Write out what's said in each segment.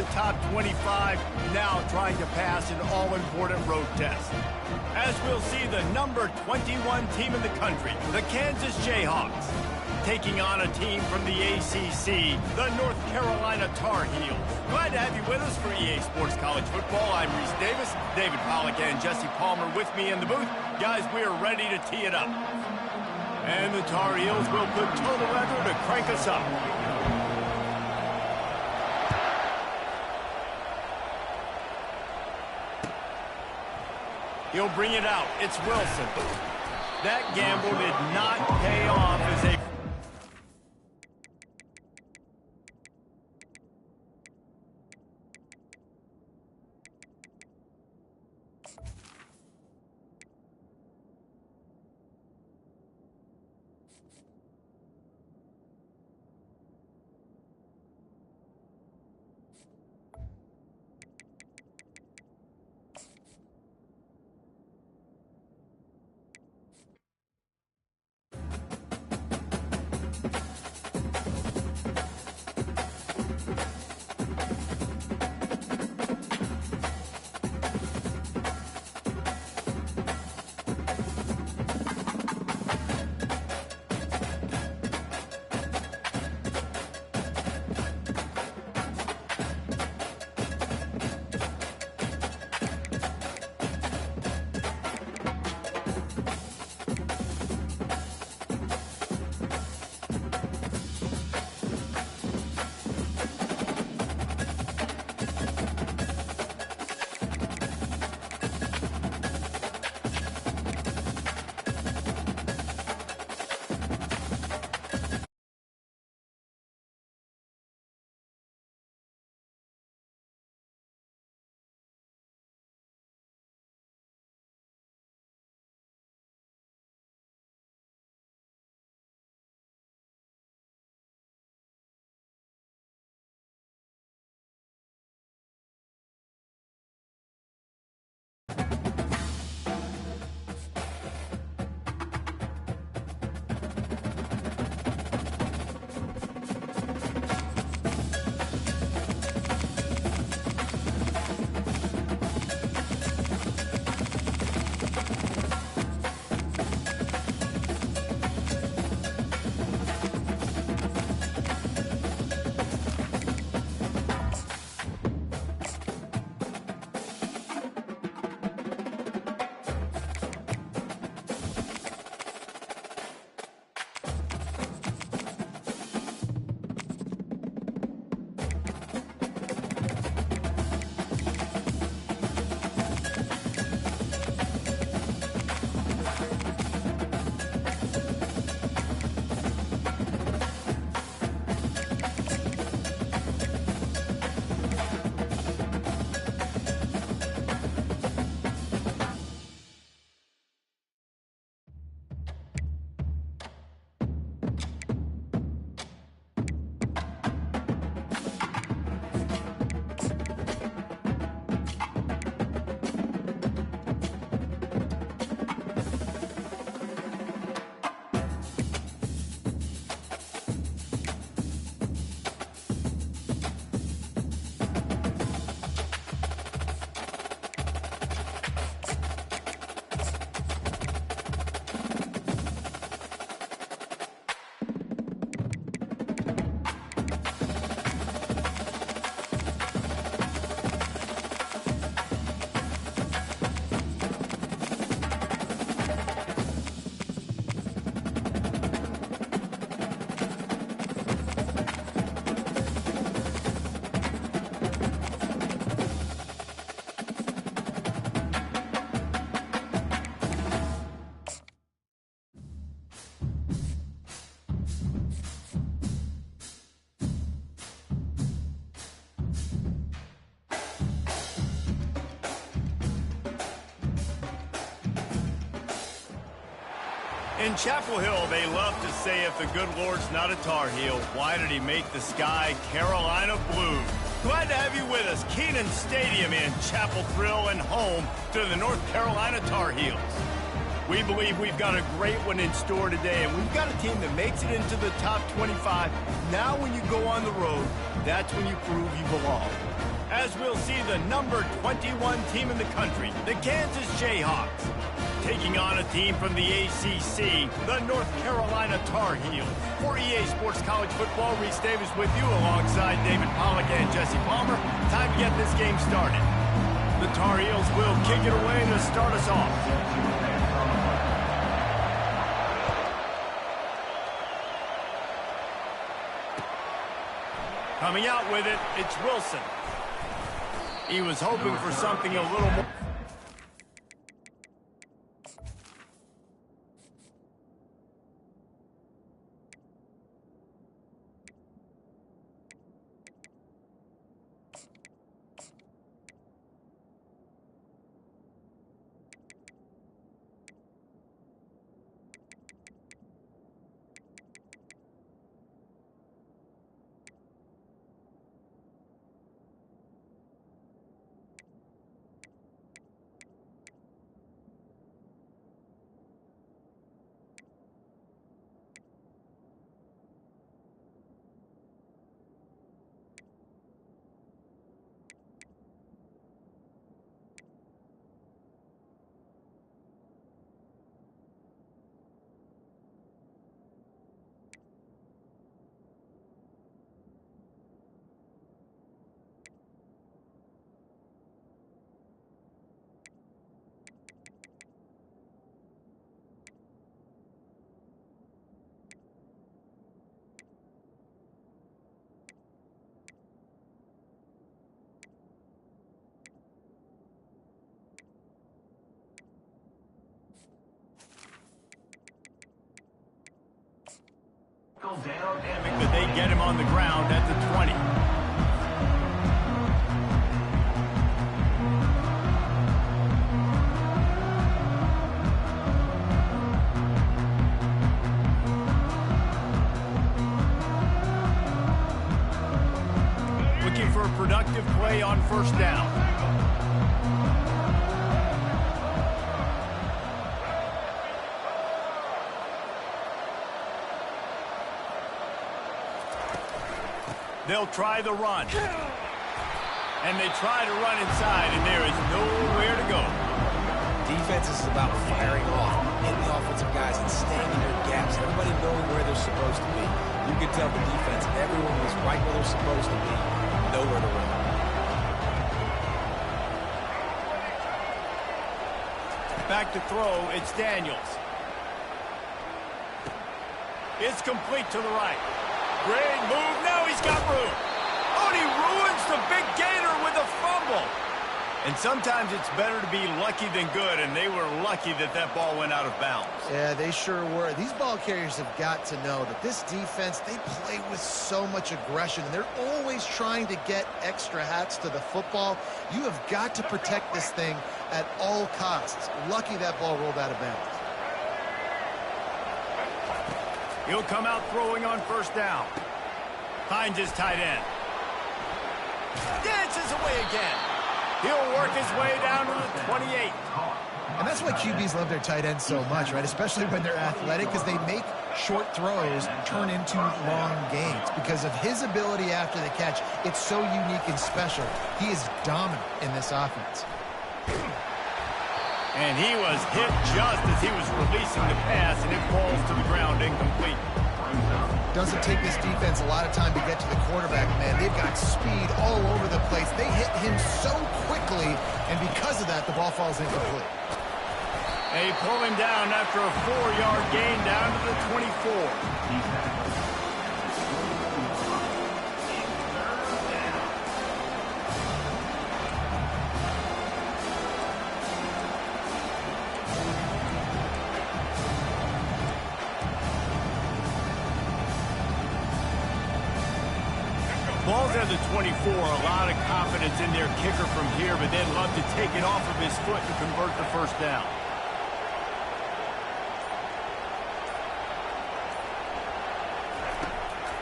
the top 25, now trying to pass an all-important road test. As we'll see the number 21 team in the country, the Kansas Jayhawks, taking on a team from the ACC, the North Carolina Tar Heels. Glad to have you with us for EA Sports College Football. I'm Reese Davis, David Pollack and Jesse Palmer with me in the booth. Guys, we are ready to tee it up. And the Tar Heels will put total weather to crank us up. He'll bring it out. It's Wilson. That gamble did not pay off as a... In Chapel Hill, they love to say if the good Lord's not a Tar Heel, why did he make the sky Carolina blue? Glad to have you with us. Kenan Stadium in Chapel Thrill and home to the North Carolina Tar Heels. We believe we've got a great one in store today, and we've got a team that makes it into the top 25. Now when you go on the road, that's when you prove you belong. as we'll see the number 21 team in the country, the Kansas Jayhawks, taking on a team from the ACC, the North Carolina Tar Heels. For EA Sports College Football, Reese Davis with you alongside David Pollack and Jesse Palmer. Time to get this game started. The Tar Heels will kick it away to start us off. Coming out with it, it's Wilson. He was hoping for something a little more. But they get him on the ground at the 20. Looking for a productive play on first down. They'll try the run. And they try to run inside, and there is nowhere to go. Defense is about firing off, hitting the offensive guys and staying in their gaps. Everybody knowing where they're supposed to be. You can tell the defense, everyone was right where they're supposed to be, nowhere to run. Back to throw, it's Daniels. It's complete to the right. Great move, now he's got room. Oh, and he ruins the big gator with a fumble. And sometimes it's better to be lucky than good, and they were lucky that that ball went out of bounds. Yeah, they sure were. These ball carriers have got to know that this defense, they play with so much aggression. They're always trying to get extra hats to the football. You have got to protect this thing at all costs. Lucky that ball rolled out of bounds. He'll come out throwing on first down. Finds his tight end. Dances away again. He'll work his way down to the 28. And that's why QBs love their tight ends so much, right? Especially when they're athletic, because they make short throws turn into long gains. Because of his ability after the catch, it's so unique and special. He is dominant in this offense. And he was hit just as he was releasing the pass, and it falls to the ground incomplete. Doesn't take this defense a lot of time to get to the quarterback, man. They've got speed all over the place. They hit him so quickly, and because of that, the ball falls incomplete. They pull him down after a 4-yard gain down to the 24. Ball's at the 24, a lot of confidence in their kicker from here, but they'd love to take it off of his foot to convert the first down.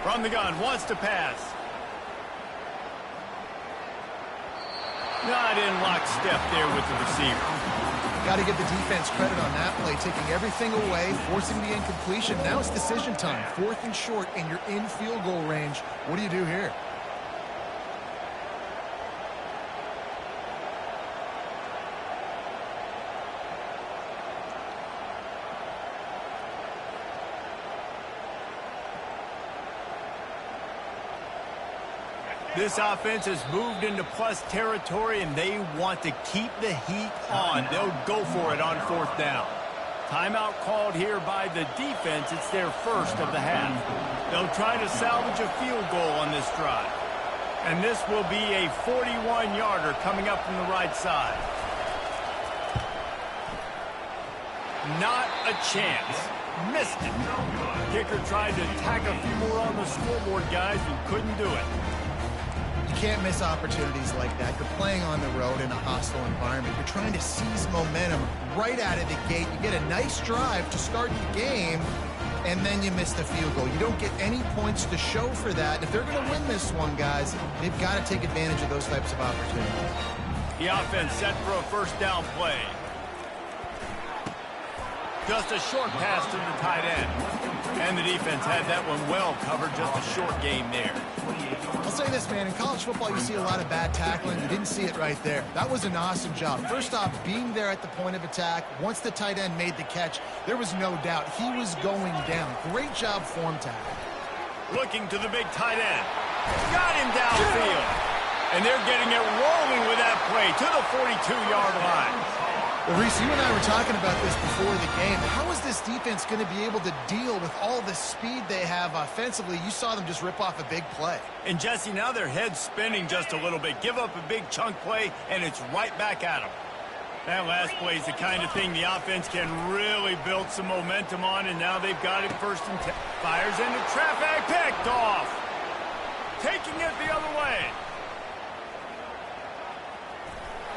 From the gun, wants to pass. Not in lockstep there with the receiver. Got to give the defense credit on that play, taking everything away, forcing the incompletion. Now it's decision time. 4th and short, and you're in field goal range. What do you do here? This offense has moved into plus territory, and they want to keep the heat on. They'll go for it on 4th down. Timeout called here by the defense. It's their first of the half. They'll try to salvage a field goal on this drive. And this will be a 41-yarder coming up from the right side. Not a chance. Missed it. Kicker tried to tack a few more on the scoreboard, guys, and couldn't do it. You can't miss opportunities like that. You're playing on the road in a hostile environment. You're trying to seize momentum right out of the gate. You get a nice drive to start the game, and then you miss the field goal. You don't get any points to show for that. And if they're going to win this one, guys, they've got to take advantage of those types of opportunities. The offense set for a 1st down play. Just a short pass to the tight end. And the defense had that one well covered. Just a short game there. I'll say this, man. In college football, you see a lot of bad tackling. You didn't see it right there. That was an awesome job. First off, being there at the point of attack. Once the tight end made the catch, there was no doubt he was going down. Great job form tackle. Looking to the big tight end. Got him downfield. And they're getting it rolling with that play to the 42-yard line. Well, Reese, you and I were talking about this before the game. How is this defense going to be able to deal with all the speed they have offensively? You saw them just rip off a big play. And, Jesse, now their head's spinning just a little bit. Give up a big chunk play, and it's right back at them. That last play is the kind of thing the offense can really build some momentum on, and now they've got it 1st and 10. Fires into traffic, picked off. Taking it the other way.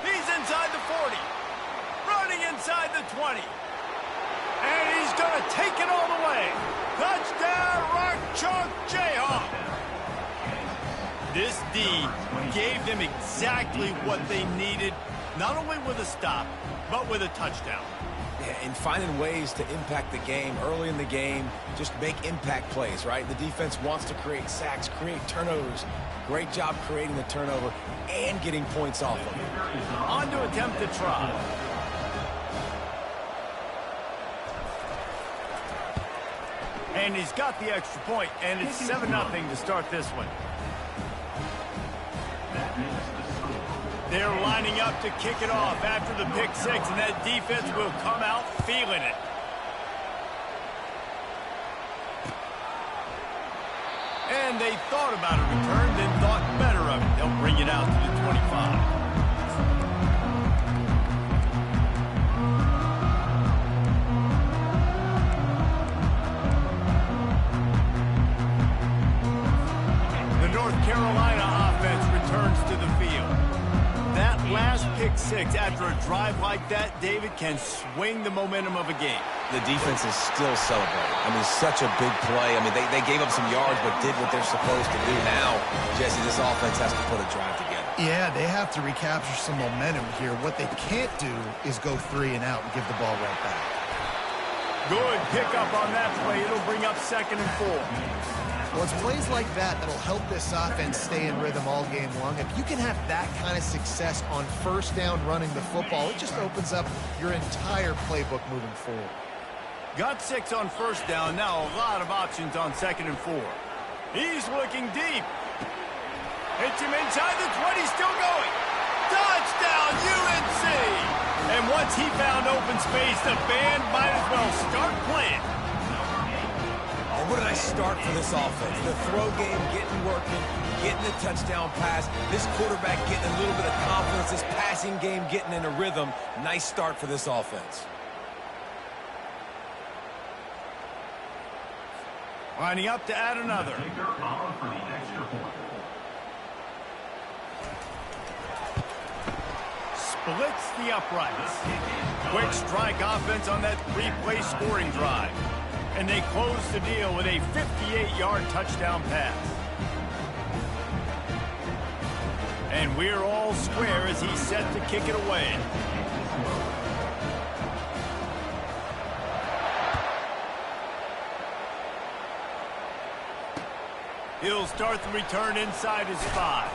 He's inside the 40. Running inside the 20. And he's going to take it all the way. Touchdown, Rock Chalk Jayhawk. This D gave them exactly what they needed, not only with a stop, but with a touchdown. Yeah, and finding ways to impact the game early in the game, just make impact plays, right? The defense wants to create sacks, create turnovers. Great job creating the turnover and getting points off of it. On to attempt to try. And he's got the extra point, and it's 7-0 to start this one. They're lining up to kick it off after the pick 6, and that defense will come out feeling it. And they thought about a return, then thought better of it. They'll bring it out to the 25. Carolina offense returns to the field. That last pick 6 after a drive like that, David, can swing the momentum of a game. The defense is still celebrating. I mean, such a big play. I mean, they gave up some yards but did what they're supposed to do. Now, Jesse, this offense has to put a drive together. Yeah, they have to recapture some momentum here. What they can't do is go 3 and out and give the ball right back. Good pickup on that play. It'll bring up 2nd and 4. Well, it's plays like that that'll help this offense stay in rhythm all game long. If you can have that kind of success on 1st down running the football, it just opens up your entire playbook moving forward. Got 6 on 1st down. Now a lot of options on 2nd and 4. He's looking deep. Hits him inside the 20, still going. Touchdown, UNC! And once he found open space, the band might as well start playing. What did I start for this offense? The throw game getting working, getting the touchdown pass. This quarterback getting a little bit of confidence. This passing game getting in a rhythm. Nice start for this offense. Lining up to add another. Splits the uprights. Quick strike offense on that 3-play scoring drive. And they close the deal with a 58-yard touchdown pass. And we're all square as he's set to kick it away. He'll start the return inside his 5.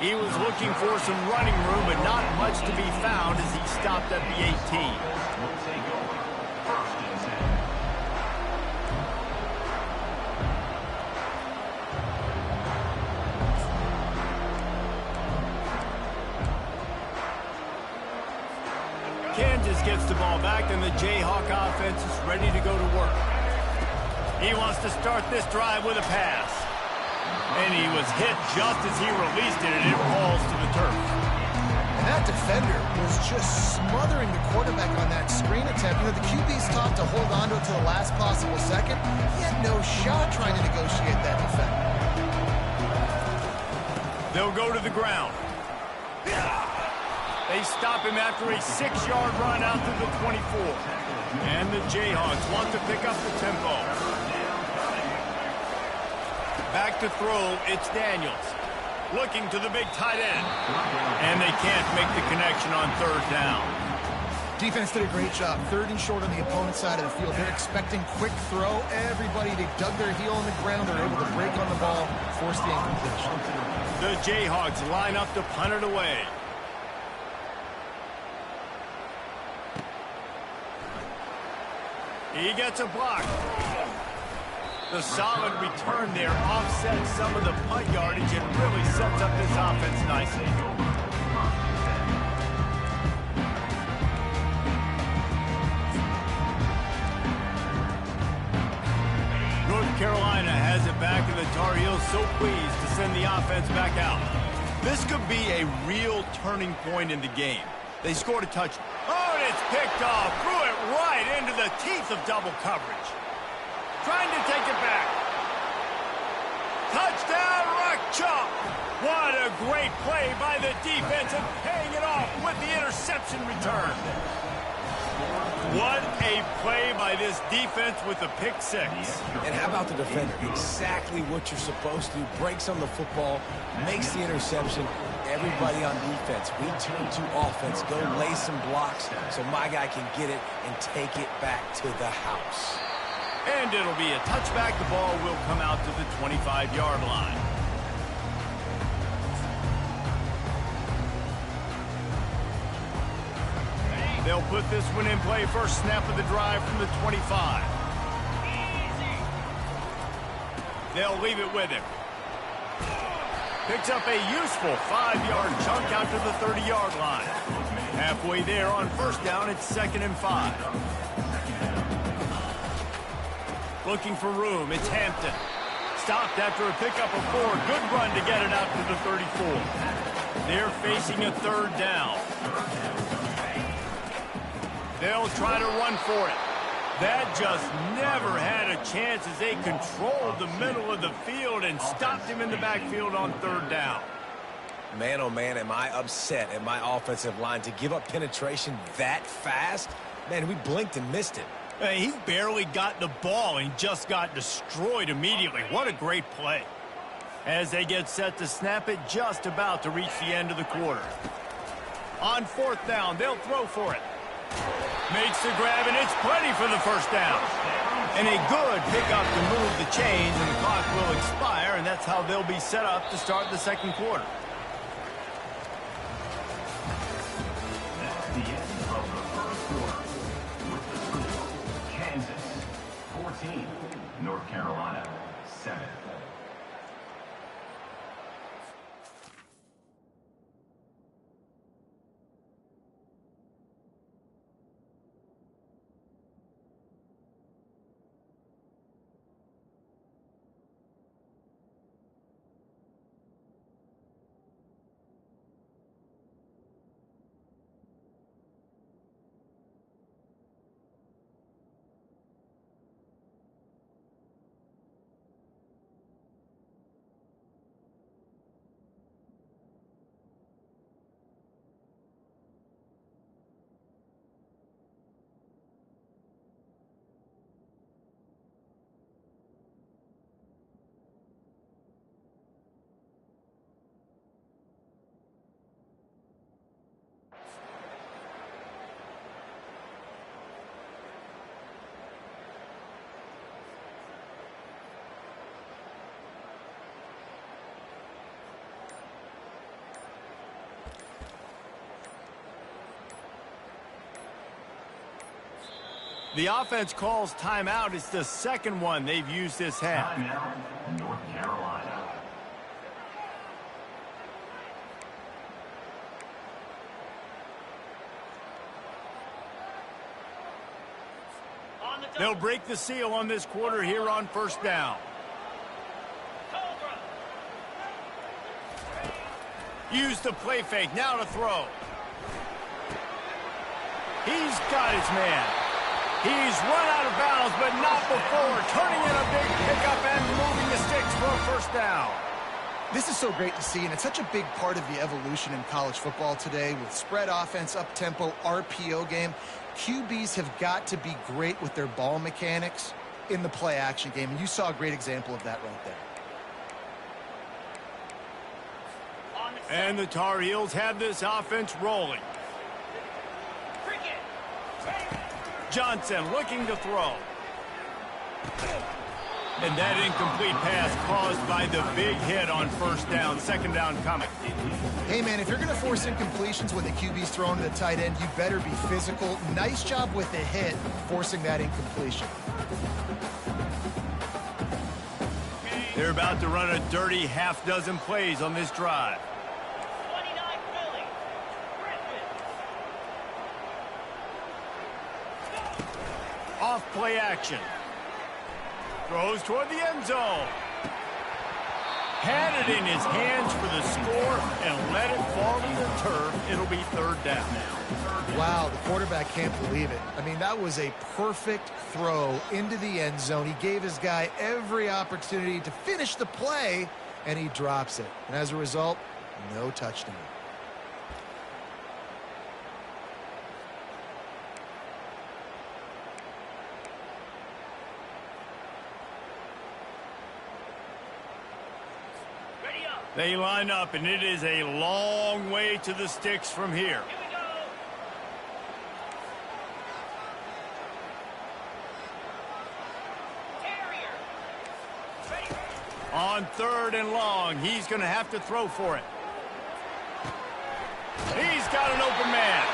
He was looking for some running room, but not much to be found as he stopped at the 18. gets the ball back, and the Jayhawk offense is ready to go to work. He wants to start this drive with a pass. And he was hit just as he released it, and it falls to the turf. And that defender was just smothering the quarterback on that screen attempt. You know, the QB's taught to hold on to it to the last possible second. He had no shot trying to negotiate that defender. They'll go to the ground. They stop him after a 6-yard run out to the 24. And the Jayhawks want to pick up the tempo. Back to throw, it's Daniels. Looking to the big tight end. And they can't make the connection on third down. Defense did a great job. 3rd and short on the opponent's side of the field. They're expecting quick throw. Everybody, they dug their heel on the ground. They're able to break on the ball, force the incompletion. The Jayhawks line up to punt it away. He gets a block. The solid return there offsets some of the punt yardage and really sets up this offense nicely. North Carolina has it back, and the Tar Heels so pleased to send the offense back out. This could be a real turning point in the game. They scored a touchdown. Oh, and it's picked off. Threw it right into the teeth of double coverage. Trying to take it back. Touchdown, Rock Chalk. What a great play by the defense and paying it off with the interception return. What a play by this defense with the pick six. And how about the defender? Exactly what you're supposed to do. Breaks on the football, makes the interception. Everybody on defense, we turn to offense. Go lay some blocks so my guy can get it and take it back to the house. And it'll be a touchback. The ball will come out to the 25-yard line. They'll put this one in play. First snap of the drive from the 25. They'll leave it with him. Picks up a useful 5-yard chunk out to the 30-yard line. Halfway there on first down, it's 2nd and 5. Looking for room, it's Hampton. Stopped after a pickup of 4. Good run to get it out to the 34. They're facing a 3rd down. They'll try to run for it. That just never had a chance as they controlled the middle of the field and stopped him in the backfield on 3rd down. Man, oh man, am I upset at my offensive line to give up penetration that fast? Man, we blinked and missed it. Hey, he barely got the ball and just got destroyed immediately. What a great play. As they get set to snap it, just about to reach the end of the quarter. On 4th down, they'll throw for it. Makes the grab, and it's plenty for the first down. And a good pickup to move the chains, and the clock will expire, and that's how they'll be set up to start the 2nd quarter. That's the end of the 1st quarter. With the score, Kansas 14, North Carolina 7. The offense calls timeout. It's the 2nd one they've used this half. Timeout, North Carolina. They'll break the seal on this quarter here on first down. Use the play fake, now to throw. He's got his man. He's run out of bounds, but not before turning in a big pickup and moving the sticks for a first down. This is so great to see, and it's such a big part of the evolution in college football today with spread offense, up-tempo, RPO game. QBs have got to be great with their ball mechanics in the play-action game, and you saw a great example of that right there. And the Tar Heels have this offense rolling. Johnson looking to throw. And that incomplete pass caused by the big hit on first down. Second down coming. Hey, man, if you're going to force incompletions when the QB's thrown to the tight end, you better be physical. Nice job with the hit, forcing that incompletion. They're about to run a dirty half-dozen plays on this drive. Off play action. Throws toward the end zone. Had it in his hands for the score and let it fall to the turf. It'll be third down. Wow, the quarterback can't believe it. I mean, that was a perfect throw into the end zone. He gave his guy every opportunity to finish the play, and he drops it. And as a result, no touchdown. They line up, and it is a long way to the sticks from here. On third and long, he's going to have to throw for it. He's got an open man.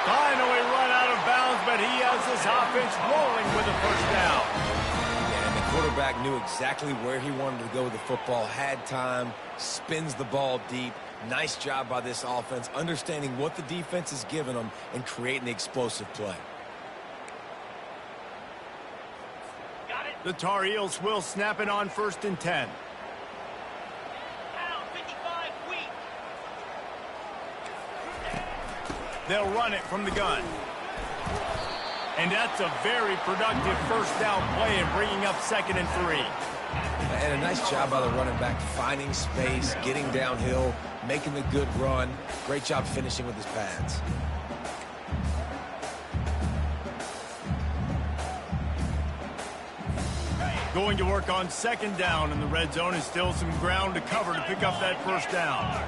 Finally run out of bounds, but he has this offense rolling with a first down. Quarterback knew exactly where he wanted to go with the football, had time, spins the ball deep. Nice job by this offense, understanding what the defense is giving them and creating the explosive play. The Tar Heels will snap it on first and 10. They'll run it from the gun. And that's a very productive first down play and bringing up second and 3. And a nice job by the running back, finding space, getting downhill, making the good run. Great job finishing with his pads. Going to work on second down in the red zone, and still some ground to cover to pick up that first down.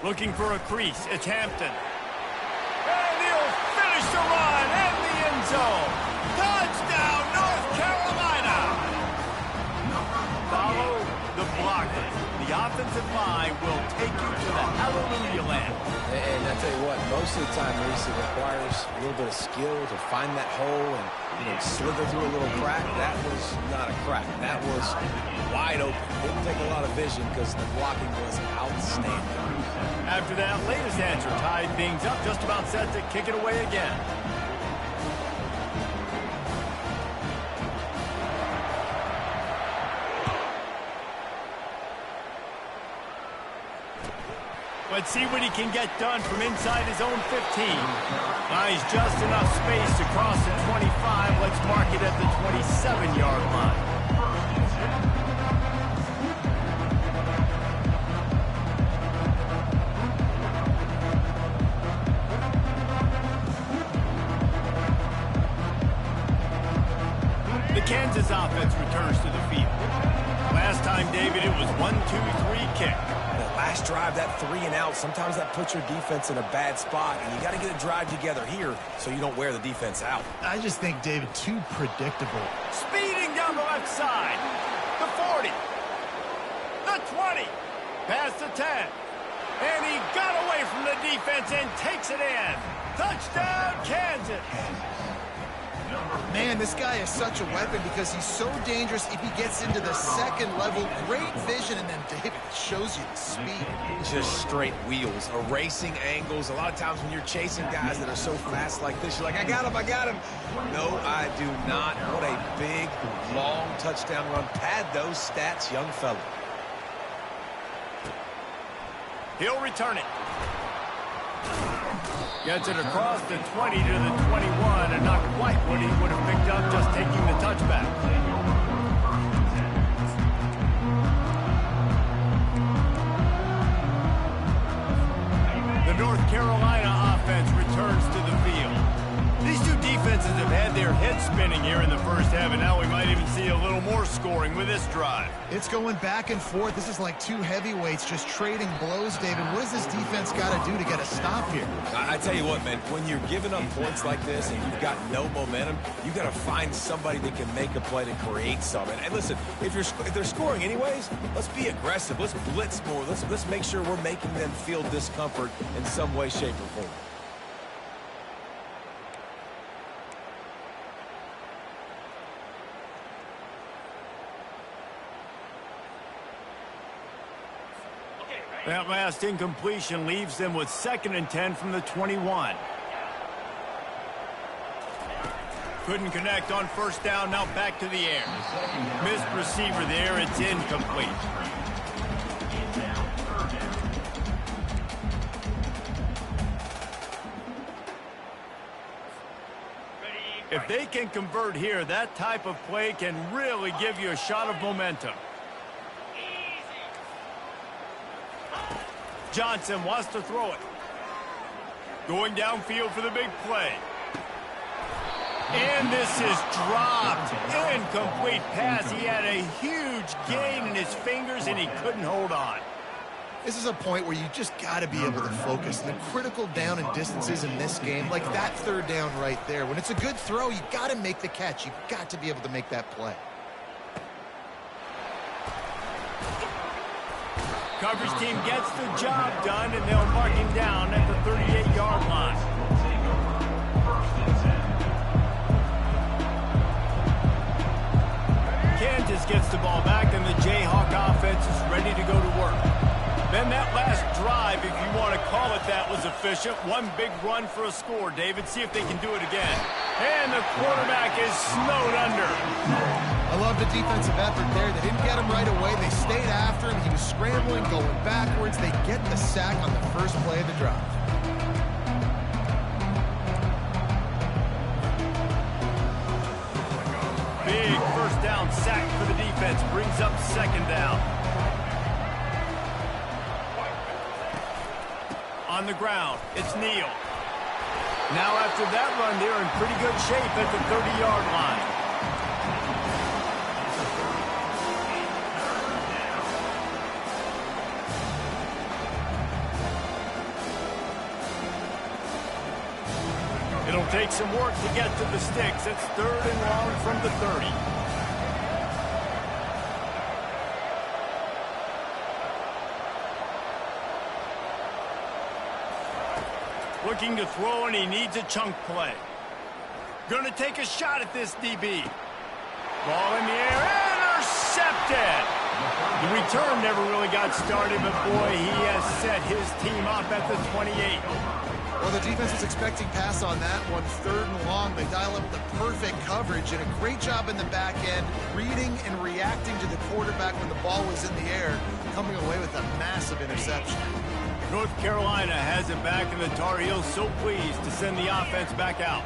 Looking for a crease. It's Hampton. And he'll finish the run in the end zone. Touchdown, North Carolina. Follow the blocker. The offensive line will take you to the hallelujah land. And I tell you what, most of the time, Reese, it requires a little bit of skill to find that hole and, slither through a little crack. That was not a crack. That was wide open. Didn't take a lot of vision because the blocking was outstanding. After that latest answer tied things up, just about set to kick it away again. Let's see what he can get done from inside his own 15. Buys just enough space to cross the 25. Let's mark it at the 27-yard line. The Kansas offense returns to the field. Last time, David, it was 1-2-3 kick. Last drive, that 3 and out, sometimes that puts your defense in a bad spot, and you got to get a drive together here so you don't wear the defense out. I just think, David, too predictable. Speeding down the left side. The 40. The 20. Past the 10. And he got away from the defense and takes it in. Touchdown, Kansas. Man, this guy is such a weapon because he's so dangerous if he gets into the second level. Great vision, and then David shows you the speed. Just straight wheels, erasing angles. A lot of times when you're chasing guys that are so fast like this, you're like, I got him, I got him. No, I do not. What a big, long touchdown run. Pad those stats, young fella. He'll return it. Gets it across the 20 to the 21, and not quite what he would have picked up just taking the touchback. The North Carolina offense returns to the field. These two defenses have had their heads spinning here in the first half, and now we might even see a little more scoring with this drive. It's going back and forth. This is like two heavyweights just trading blows, David. What does this defense got to do to get a stop here? I tell you what, man, when you're giving up points like this and you've got no momentum, you got to find somebody that can make a play to create something. And listen, if they're scoring anyways, let's be aggressive. Let's blitz more. Let's make sure we're making them feel discomfort in some way, shape, or form. That last incompletion leaves them with 2nd and 10 from the 21. Couldn't connect on first down, now back to the air. Missed receiver there, it's incomplete. If they can convert here, that type of play can really give you a shot of momentum. Johnson wants to throw it. Going downfield for the big play. And this is dropped. Incomplete pass. He had a huge gain in his fingers, and he couldn't hold on. This is a point where you just got to be able to focus. The critical down and distances in this game, like that third down right there. When it's a good throw, you got to make the catch. You've got to be able to make that play. Coverage team gets the job done, and they'll mark him down at the 38-yard line. Kansas gets the ball back, and the Jayhawk offense is ready to go to work. Then that last drive, if you want to call it that, was efficient. One big run for a score. David, see if they can do it again. And the quarterback is snowed under. I love the defensive effort there. They didn't get him right away. They stayed after him. He was scrambling, going backwards. They get the sack on the first play of the drive. Big first down sack for the defense. Brings up 2nd down. On the ground, it's Neal. Now after that run, they're in pretty good shape at the 30-yard line. It'll take some work to get to the sticks. It's 3rd and long from the 30. Looking to throw, and he needs a chunk play. Gonna take a shot at this DB. Ball in the air, intercepted! The return never really got started, but boy, he has set his team up at the 28. Well, the defense was expecting pass on that one. 3rd and long. They dial up the perfect coverage and a great job in the back end, reading and reacting to the quarterback when the ball was in the air, coming away with a massive interception. North Carolina has it back, and the Tar Heels so pleased to send the offense back out.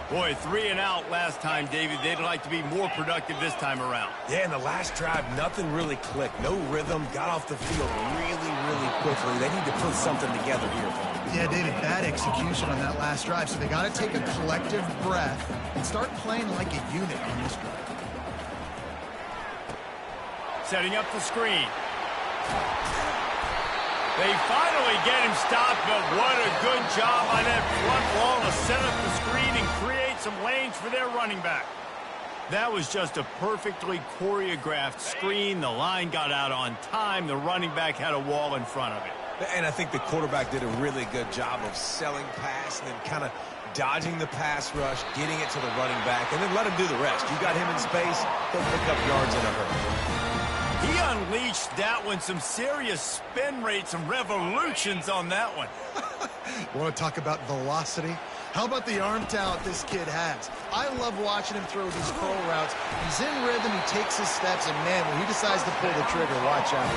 Boy, 3 and out last time, David. They'd like to be more productive this time around. Yeah, in the last drive, nothing really clicked. No rhythm. Got off the field really quickly. They need to put something together here. Yeah, David, bad execution on that last drive, so they got to take a collective breath and start playing like a unit on this drive. Setting up the screen. They finally get him stopped, but what a good job on that front wall to set up the screen and create some lanes for their running back. That was just a perfectly choreographed screen. The line got out on time. The running back had a wall in front of it. And I think the quarterback did a really good job of selling pass and then kind of dodging the pass rush, getting it to the running back, and then let him do the rest. You got him in space, he'll pick up yards in a hurry. He unleashed that one, some serious spin rates, some revolutions on that one. Want to talk about velocity? How about the arm talent this kid has? I love watching him throw these curl routes. He's in rhythm, he takes his steps, and man, when he decides to pull the trigger, watch out.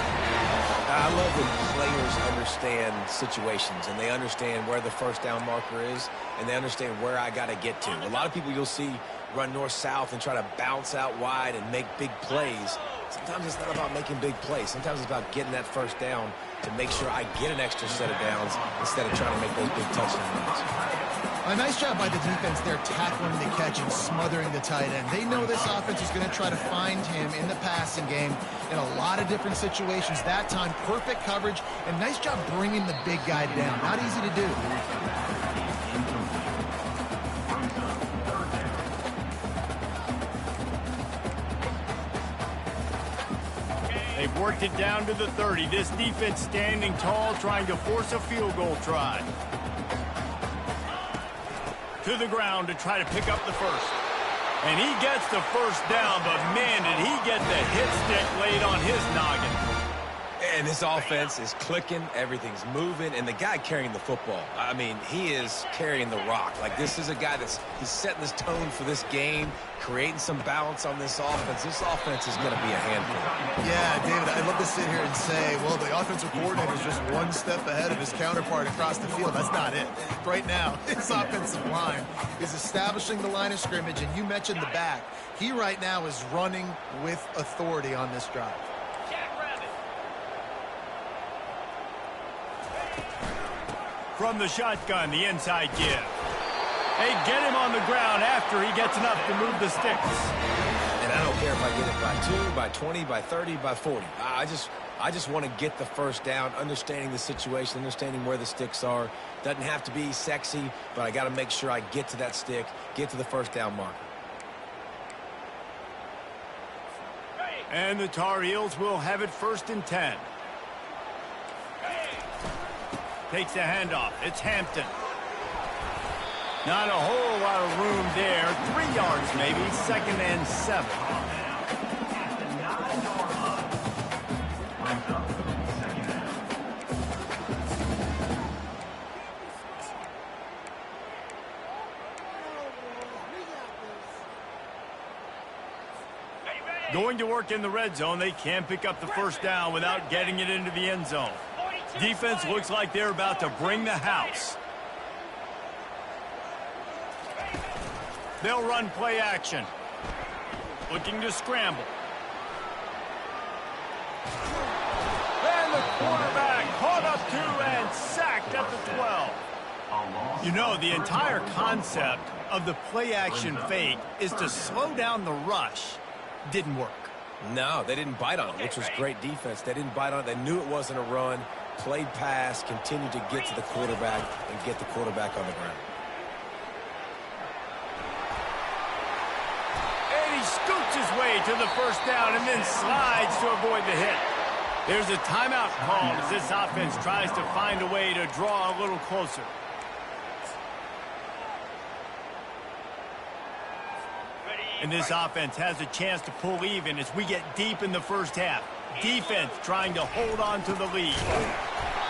I love when players understand situations, and they understand where the first down marker is, and they understand where I got to get to. A lot of people you'll see run north-south and try to bounce out wide and make big plays. Sometimes it's not about making big plays. Sometimes it's about getting that first down to make sure I get an extra set of downs instead of trying to make those big touchdown runs. A nice job by the defense there, tackling the catch and smothering the tight end. They know this offense is going to try to find him in the passing game in a lot of different situations. That time, perfect coverage, and nice job bringing the big guy down. Not easy to do. They've worked it down to the 30. This defense standing tall, trying to force a field goal try. To the ground to try to pick up the first. And he gets the first down, but man, did he get the hit stick laid on his noggin. And this offense is clicking, everything's moving, and the guy carrying the football, I mean, he is carrying the rock. Like, this is a guy he's setting this tone for this game, creating some balance on this offense. This offense is going to be a handful. Yeah, David, I'd love to sit here and say, well, the offensive coordinator is just one step ahead of his counterpart across the field. That's not it. Right now, his offensive line is establishing the line of scrimmage, and you mentioned the back. He right now is running with authority on this drive. From the shotgun, the inside give. They get him on the ground after he gets enough to move the sticks. And I don't care if I get it by 2, by 20, by 30, by 40. I just want to get the first down, understanding the situation, understanding where the sticks are. Doesn't have to be sexy, but I got to make sure I get to that stick, get to the first down marker. And the Tar Heels will have it 1st and 10. Takes the handoff. It's Hampton. Not a whole lot of room there. 3 yards maybe. 2nd and 7. Going to work in the red zone. They can't pick up the first down without getting it into the end zone. Defense looks like they're about to bring the house. They'll run play action. Looking to scramble. And the quarterback caught up to and sacked at the 12. You know, the entire concept of the play action fake is to slow down the rush. Didn't work. No, they didn't bite on it, which was great defense. They didn't bite on it. They knew it wasn't a run. Played pass, continued to get to the quarterback and get the quarterback on the ground. And he scoots his way to the first down and then slides to avoid the hit. There's a timeout called as this offense tries to find a way to draw a little closer. And this offense has a chance to pull even as we get deep in the first half. Defense trying to hold on to the lead.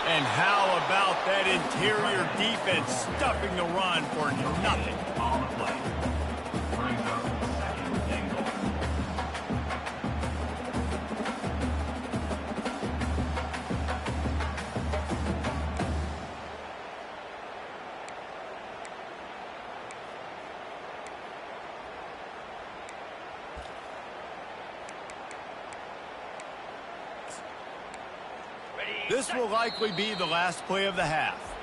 And how about that interior defense stuffing the run for nothing? On the play. Brings up 2nd and goal. This will likely be the last play of the half.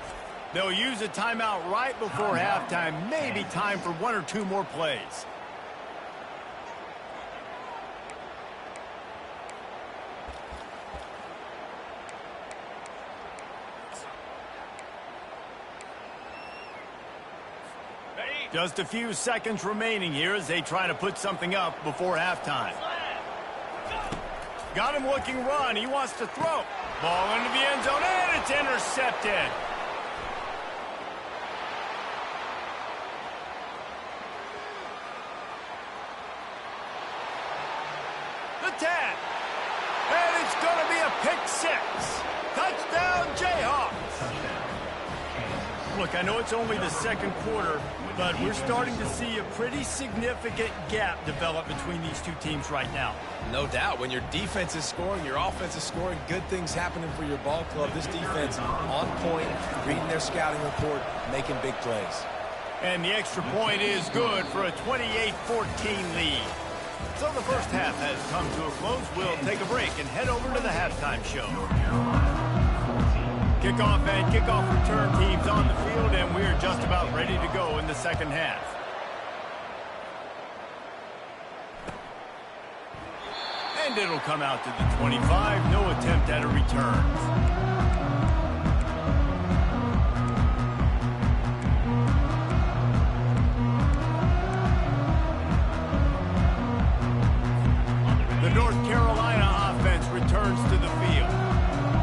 They'll use a timeout right before halftime. Maybe time for 1 or 2 more plays. Just a few seconds remaining here as they try to put something up before halftime. Got him looking run. He wants to throw. Ball into the end zone, and it's intercepted. The 10. And it's going to be a pick 6. Touchdown, Jayhawks. Look, I know it's only the second quarter, but we're starting to see a pretty significant gap develop between these two teams right now. No doubt. When your defense is scoring, your offense is scoring, good things happening for your ball club. This defense on point, reading their scouting report, making big plays. And the extra point is good for a 28-14 lead. So the first half has come to a close. We'll take a break and head over to the halftime show. Kickoff and kickoff return teams on the field, and we're just about ready to go in the second half. And it'll come out to the 25. No attempt at a return. The North Carolina offense returns to the field.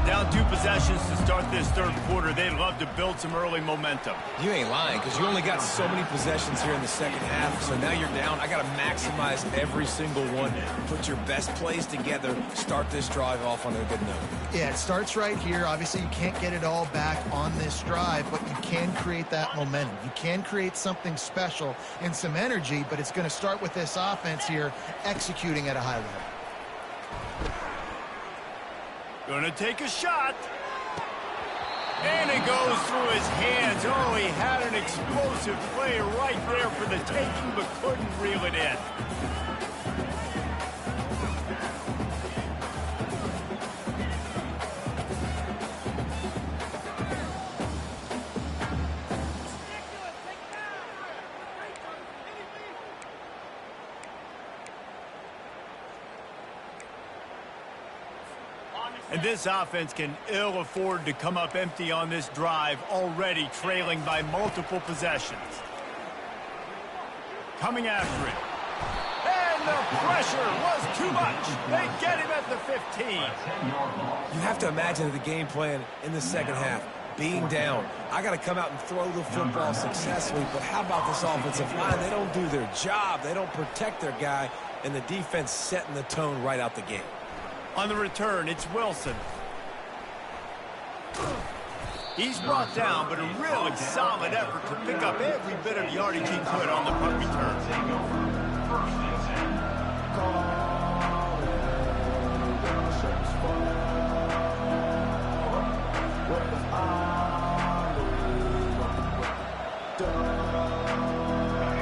Down 2 possessions to start this third quarter. They'd love to build some early momentum. You ain't lying, because you only got so many possessions here in the second half, so now you're down. I got to maximize every single one. Put your best plays together. Start this drive off on a good note. Yeah, it starts right here. Obviously, you can't get it all back on this drive, but you can create that momentum. You can create something special and some energy, but it's going to start with this offense here executing at a high level. Gonna take a shot. And it goes through his hands. Oh, he had an explosive play right there for the taking, but couldn't reel it in. And this offense can ill afford to come up empty on this drive, already trailing by multiple possessions. Coming after it. And the pressure was too much. They get him at the 15. You have to imagine the game plan in the second half. Being down, I got to come out and throw the football successfully, but how about this offensive line? They don't do their job. They don't protect their guy, and the defense setting the tone right out the gate. On the return, it's Wilson. He's brought down, but a really solid effort to pick up every bit of yardage he could on the punt return.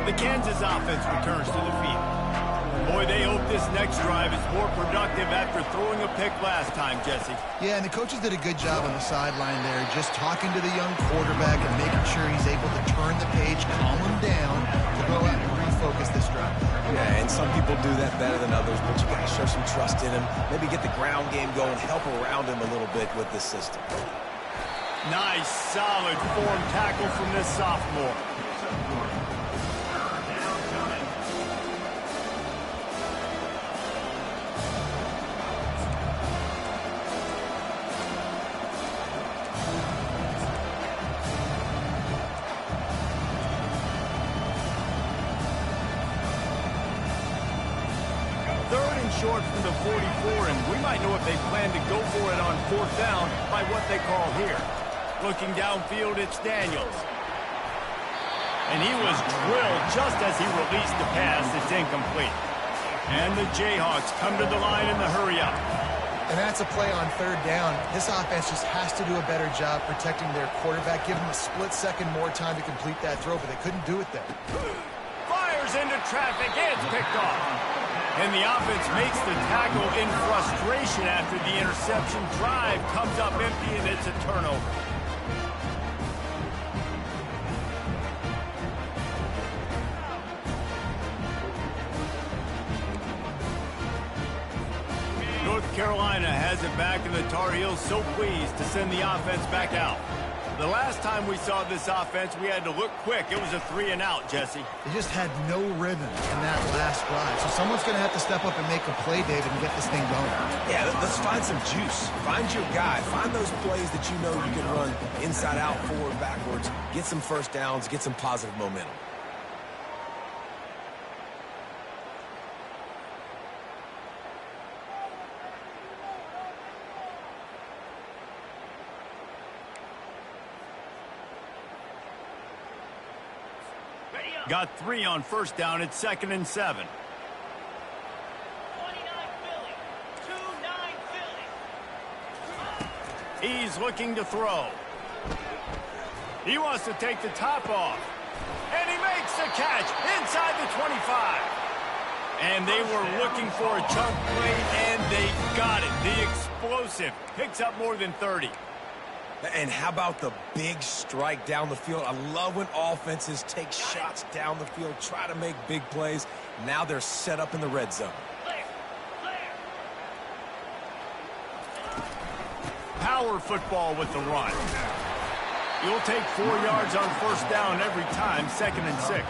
The Kansas offense returns to the field. Boy, they hope this next drive is more productive after throwing a pick last time, Jesse. Yeah, and the coaches did a good job on the sideline there, just talking to the young quarterback and making sure he's able to turn the page, calm him down, to go out and refocus this drive. Yeah, and some people do that better than others, but you got to show some trust in him. Maybe get the ground game going, help around him a little bit with this system. Nice, solid form tackle from this sophomore. Short from the 44, and we might know if they plan to go for it on 4th down by what they call here. Looking downfield, it's Daniels. And he was drilled just as he released the pass. It's incomplete. And the Jayhawks come to the line in the hurry-up. And that's a play on 3rd down. This offense just has to do a better job protecting their quarterback, give him a split second more time to complete that throw, but they couldn't do it there. Fires into traffic, and it's picked off. And the offense makes the tackle in frustration after the interception. Drive comes up empty, and it's a turnover. North Carolina has it back, and the Tar Heels so pleased to send the offense back out. The last time we saw this offense, we had to look quick. It was a 3-and-out, Jesse. They just had no rhythm in that last drive. So someone's going to have to step up and make a play, David, and get this thing going. Yeah, let's find some juice. Find your guy. Find those plays that you know you can run inside out, forward, backwards. Get some first downs. Get some positive momentum. Got 3 on first down at 2nd and 7. 29 Philly. 2-9 Philly. He's looking to throw. He wants to take the top off. And he makes the catch inside the 25. And they were looking for a chunk play, and they got it. The explosive picks up more than 30. And how about the big strike down the field? I love when offenses take shots down the field, try to make big plays. Now they're set up in the red zone. Power football with the run. You'll take 4 yards on first down every time, 2nd and 6.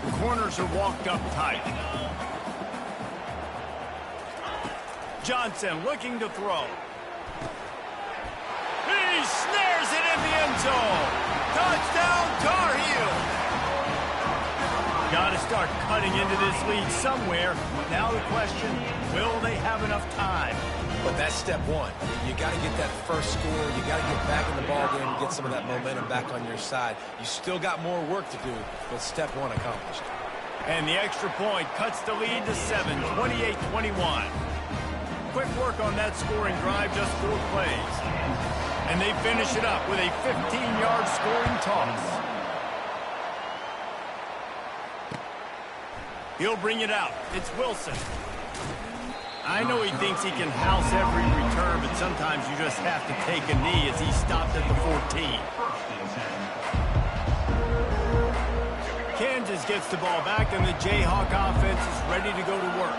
The corners are walked up tight. Johnson looking to throw. He snares it in the end zone. Touchdown, Tar Heels. Got to start cutting into this lead somewhere. Now the question, will they have enough time? But that's step one. You got to get that first score. You got to get back in the ballgame and get some of that momentum back on your side. You still got more work to do, but step one accomplished. And the extra point cuts the lead to 7, 28-21. Quick work on that scoring drive, just 4 plays. And they finish it up with a 15-yard scoring toss. He'll bring it out. It's Wilson. I know he thinks he can house every return, but sometimes you just have to take a knee as he stopped at the 14. Kansas gets the ball back, and the Jayhawk offense is ready to go to work.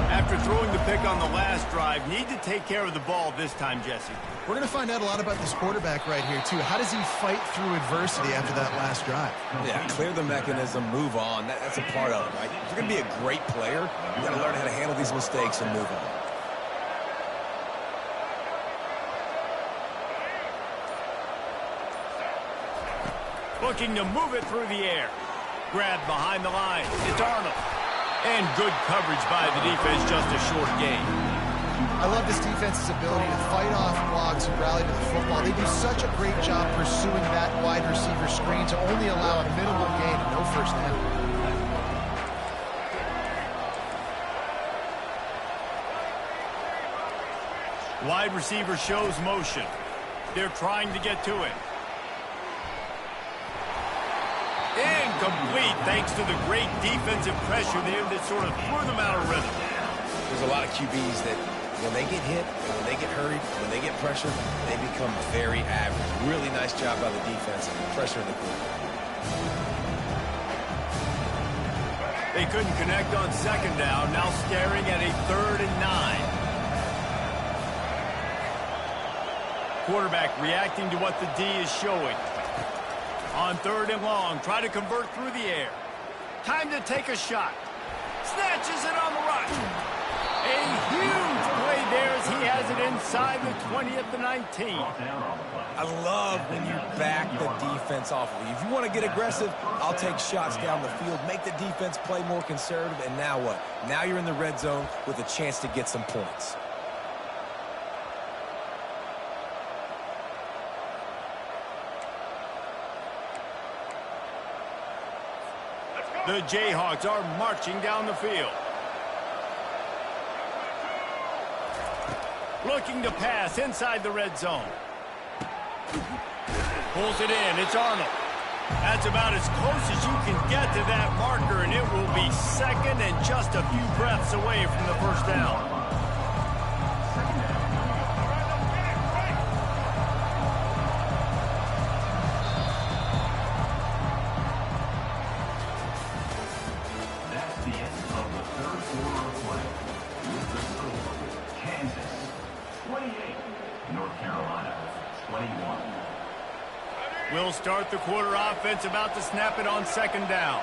After throwing the pick on the last drive, need to take care of the ball this time, Jesse. We're going to find out a lot about this quarterback right here, too. How does he fight through adversity after that last drive? Yeah, clear the mechanism, move on. That's a part of it, right? If you're going to be a great player, you got to learn how to handle these mistakes and move on. Looking to move it through the air. Grab behind the line. It's Arnold. And good coverage by the defense, just a short gain. I love this defense's ability to fight off blocks and rally to the football. They do such a great job pursuing that wide receiver screen to only allow a minimal gain and no first down. Wide receiver shows motion. They're trying to get to it. Incomplete, thanks to the great defensive pressure there that sort of threw them out of rhythm. There's a lot of QBs that when they get hit, when they get hurried, when they get pressured, they become very average. Really nice job by the defense pressuring the quarterback. They couldn't connect on 2nd down, now staring at a 3rd and 9. Quarterback reacting to what the D is showing. On 3rd and long, try to convert through the air. Time to take a shot. Snatches it on the run. A huge play there as he has it inside the 20 at the 19. I love when you back the defense off of you. If you want to get aggressive, I'll take shots down the field, make the defense play more conservative, and now what? Now you're in the red zone with a chance to get some points. The Jayhawks are marching down the field. Looking to pass inside the red zone. Pulls it in. It's Arnold. That's about as close as you can get to that marker, and it will be 2nd and just a few breaths away from the first down. We'll start the quarter offense, about to snap it on 2nd down.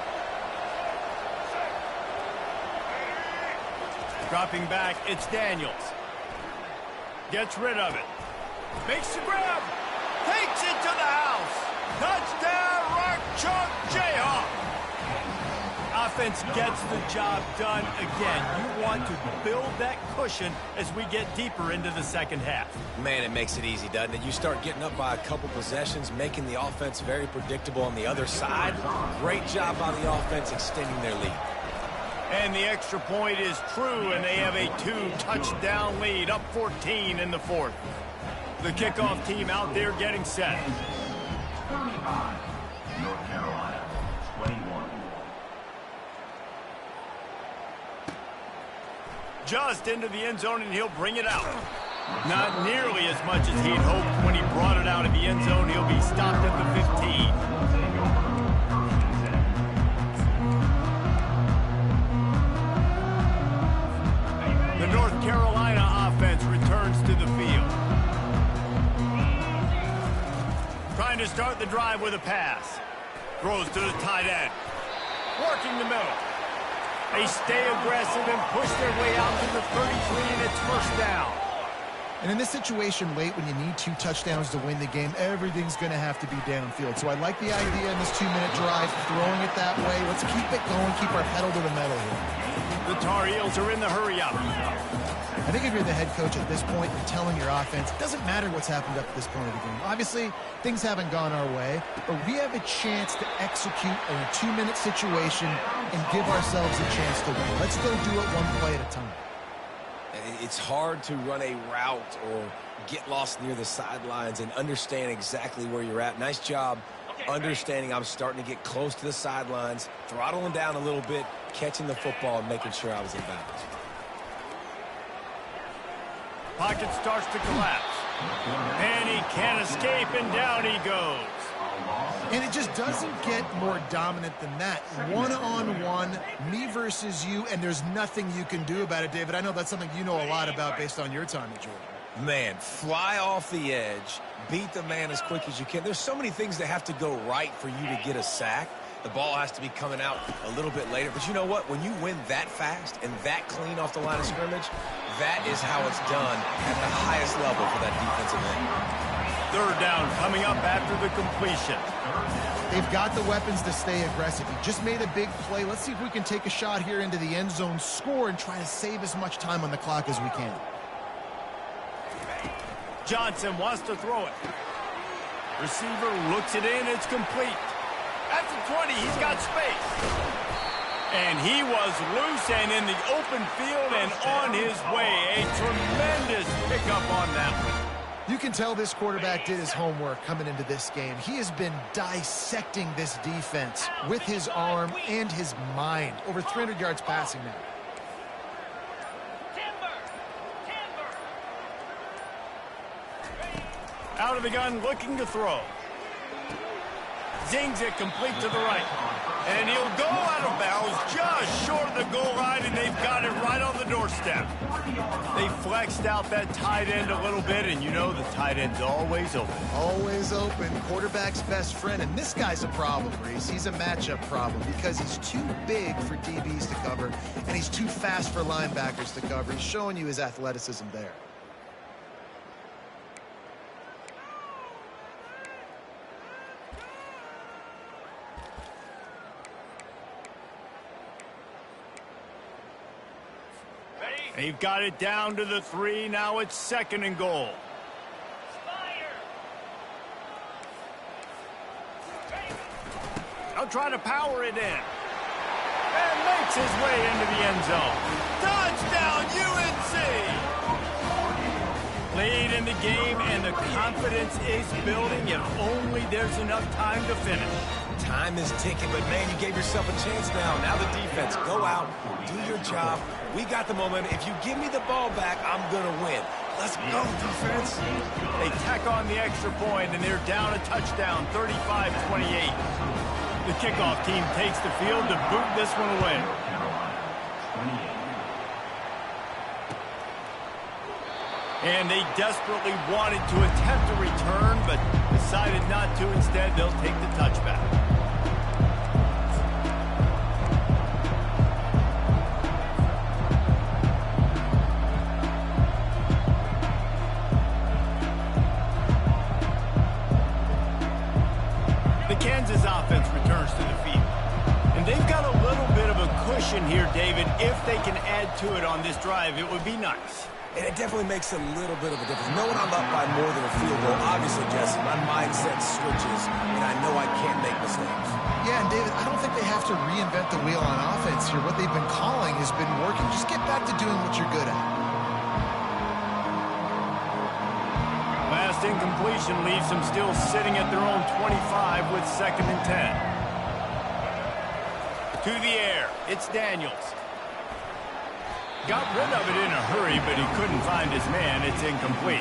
Dropping back, it's Daniels. Gets rid of it. Makes the grab. Takes it to the house. Touchdown, Rock Chalk Jayhawk. A offense gets the job done again. You want to build that cushion as we get deeper into the second half. Man, it makes it easy, doesn't it? You start getting up by a couple possessions, making the offense very predictable on the other side. Great job by the offense extending their lead. And the extra point is true, and they have a 2-touchdown lead, up 14 in the fourth. The kickoff team out there getting set. 35, North Carolina, 21. Just into the end zone, and he'll bring it out. Not nearly as much as he'd hoped when he brought it out of the end zone. He'll be stopped at the 15. The North Carolina offense returns to the field. Trying to start the drive with a pass. Throws to the tight end. Working the middle. They stay aggressive and push their way out to the 33, and it's first down. And in this situation late, when you need 2 touchdowns to win the game, everything's going to have to be downfield. So I like the idea in this 2-minute drive, throwing it that way. Let's keep it going, keep our pedal to the metal here. The Tar Heels are in the hurry-up. I think if you're the head coach at this point, you're telling your offense, it doesn't matter what's happened up to this point of the game. Obviously, things haven't gone our way, but we have a chance to execute in a 2-minute situation and give ourselves a chance to win. Let's go do it one play at a time. It's hard to run a route or get lost near the sidelines and understand exactly where you're at. Nice job understanding I'm starting to get close to the sidelines, throttling down a little bit, catching the football, and making sure I was in bounds. Pocket starts to collapse. And he can't escape, and down he goes. And it just doesn't get more dominant than that. One-on-one, me versus you, and there's nothing you can do about it, David. I know that's something you know a lot about based on your time at Georgia. Man, fly off the edge, beat the man as quick as you can. There's so many things that have to go right for you to get a sack. The ball has to be coming out a little bit later. But you know what? When you win that fast and that clean off the line of scrimmage, that is how it's done at the highest level for that defensive end. Third down coming up after the completion. They've got the weapons to stay aggressive. He just made a big play. Let's see if we can take a shot here into the end zone, score, and try to save as much time on the clock as we can. Johnson wants to throw it. Receiver looks it in. It's complete. At the 20, he's got space. And he was loose and in the open field and on his way. A tremendous pickup on that one. You can tell this quarterback did his homework coming into this game. He has been dissecting this defense with his arm and his mind. Over 300 yards passing now. Out of the gun, looking to throw. Zings it complete to the right. And he'll go out of bounds just short of the goal line, and they've got it right on the doorstep. They flexed out that tight end a little bit, and you know the tight end's always open. Always open. Quarterback's best friend. And this guy's a problem, Reese. He's a matchup problem because he's too big for DBs to cover, and he's too fast for linebackers to cover. He's showing you his athleticism there. They've got it down to the 3. Now it's 2nd and goal. They'll try to power it in. And makes his way into the end zone. Touchdown, UNC! Lead in the game, and the confidence is building if only there's enough time to finish. Time is ticking, but man, you gave yourself a chance now. Now the defense, go out, do your job. We got the momentum. If you give me the ball back, I'm going to win. Let's go, defense. They tack on the extra point, and they're down a touchdown, 35-28. The kickoff team takes the field to boot this one away. And they desperately wanted to attempt a return, but decided not to. Instead, they'll take the touchback. The Kansas offense returns to the field. And And they've got a little bit of a cushion here, David. If they can add to it on this drive, it would be nice. And it definitely makes a little bit of a difference. Knowing I'm up by more than a field goal, obviously, Jesse, my mindset switches, and I know I can't make mistakes. Yeah, and David, I don't think they have to reinvent the wheel on offense here. What they've been calling has been working. Just get back to doing what you're good at. Last incompletion leaves them still sitting at their own 25 with 2nd and 10. To the air, it's Daniels. Got rid of it in a hurry, but he couldn't find his man. It's incomplete.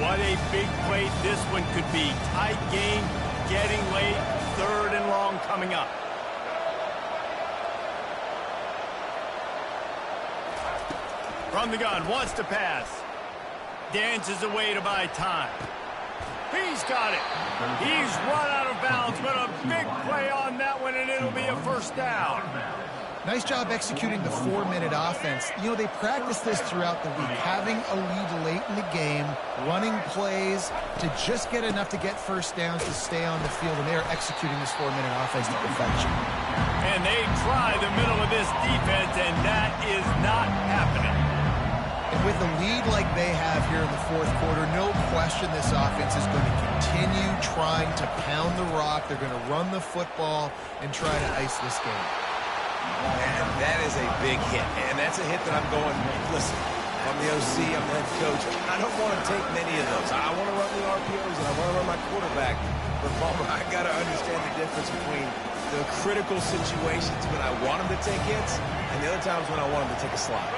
What a big play this one could be. Tight game, getting late, 3rd and long coming up. From the gun, wants to pass. Dances away to buy time. He's got it. He's run out of bounds, but a big play on that one, and it'll be a 1st down. Nice job executing the 4-minute offense. You know, they practice this throughout the week, having a lead late in the game, running plays to just get enough to get 1st downs to stay on the field, and they are executing this 4-minute offense to perfection. And they try the middle of this defense, and that is not happening. And with a lead like they have here in the 4th quarter, no question this offense is going to continue trying to pound the rock. They're going to run the football and try to ice this game. And that is a big hit. And that's a hit that I'm going, listen, I'm the OC, I'm the head coach. I don't want to take many of those. I want to run the RPOs and I want to run my quarterback. But, Palmer, I got to understand the difference between the critical situations when I want him to take hits and the other times when I want him to take a slide.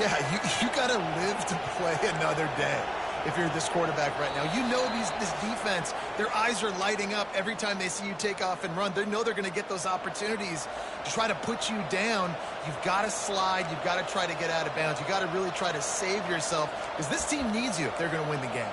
Yeah, you got to live to play another day. If you're this quarterback right now, you know this defense, their eyes are lighting up every time they see you take off and run. They know they're going to get those opportunities to try to put you down. You've got to slide. You've got to try to get out of bounds. You've got to really try to save yourself because this team needs you if they're going to win the game.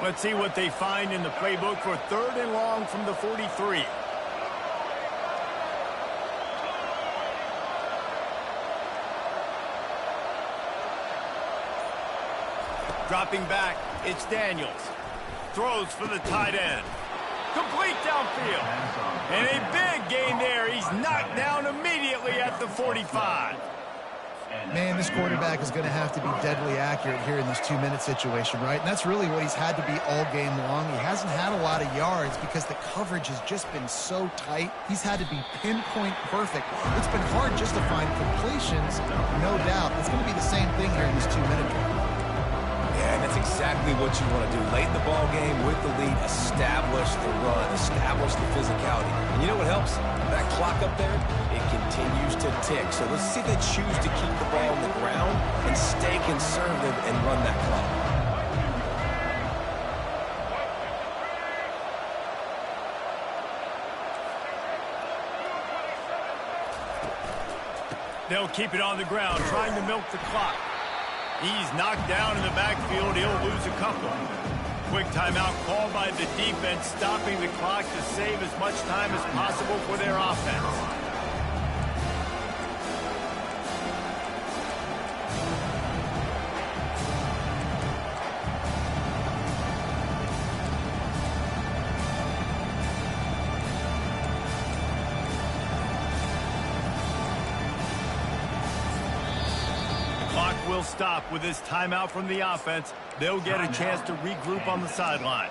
Let's see what they find in the playbook for 3rd and long from the 43. Dropping back, it's Daniels. Throws for the tight end. Complete downfield. And a big gain there. He's knocked down immediately at the 45. Man, this quarterback is going to have to be deadly accurate here in this 2-minute situation, right? And that's really what he's had to be all game long. He hasn't had a lot of yards because the coverage has just been so tight. He's had to be pinpoint perfect. It's been hard just to find completions, no doubt. It's going to be the same thing here in this 2-minute drill. Yeah, and that's exactly what you want to do. Late in the ball game with the lead, establish the run, establish the physicality. And you know what helps? That clock up there, it continues to tick. So let's see if they choose to keep the ball on the ground and stay conservative and run that clock. They'll keep it on the ground, trying to milk the clock. He's knocked down in the backfield. He'll lose a couple. Quick timeout called by the defense, stopping the clock to save as much time as possible for their offense. Will stop with this timeout from the offense. They'll get a chance to regroup on the sideline.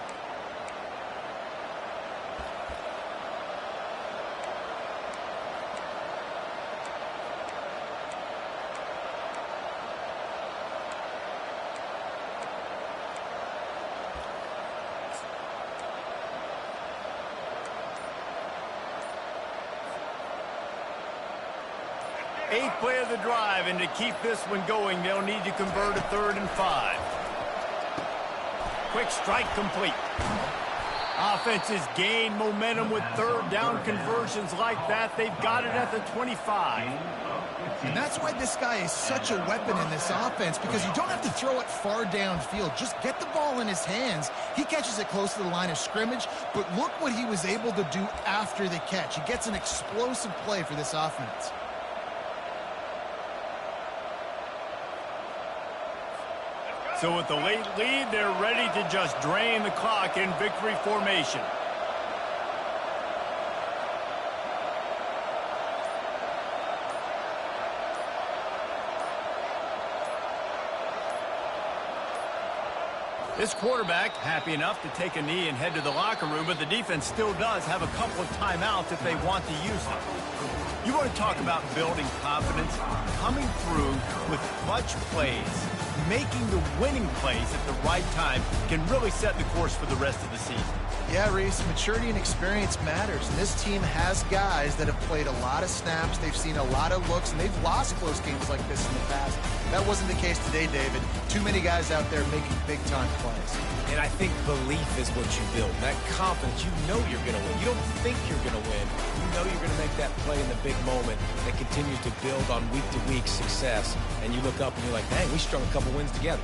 Eighth play of the drive, and to keep this one going, they'll need to convert a 3rd and 5. Quick strike complete. Offenses gain momentum with third down conversions like that. They've got it at the 25. And that's why this guy is such a weapon in this offense, because you don't have to throw it far downfield. Just get the ball in his hands. He catches it close to the line of scrimmage, but look what he was able to do after the catch. He gets an explosive play for this offense. So with the late lead, they're ready to just drain the clock in victory formation. This quarterback happy enough to take a knee and head to the locker room, but the defense still does have a couple of timeouts if they want to use them. You want to talk about building confidence, coming through with clutch plays, making the winning plays at the right time can really set the course for the rest of the season. Yeah, Reese, maturity and experience matters. And this team has guys that have played a lot of snaps. They've seen a lot of looks, and they've lost close games like this in the past. That wasn't the case today, David. Too many guys out there making big-time plays. And I think belief is what you build. That confidence, you know you're going to win. You don't think you're going to win. You know you're going to make that play in the big moment that continues to build on week-to-week success. And you look up and you're like, dang, we strung a couple wins together.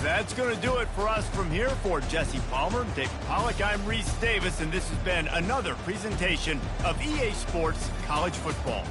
That's going to do it for us from here. For Jesse Palmer, Dave Pollack, I'm Reese Davis, and this has been another presentation of EA Sports College Football.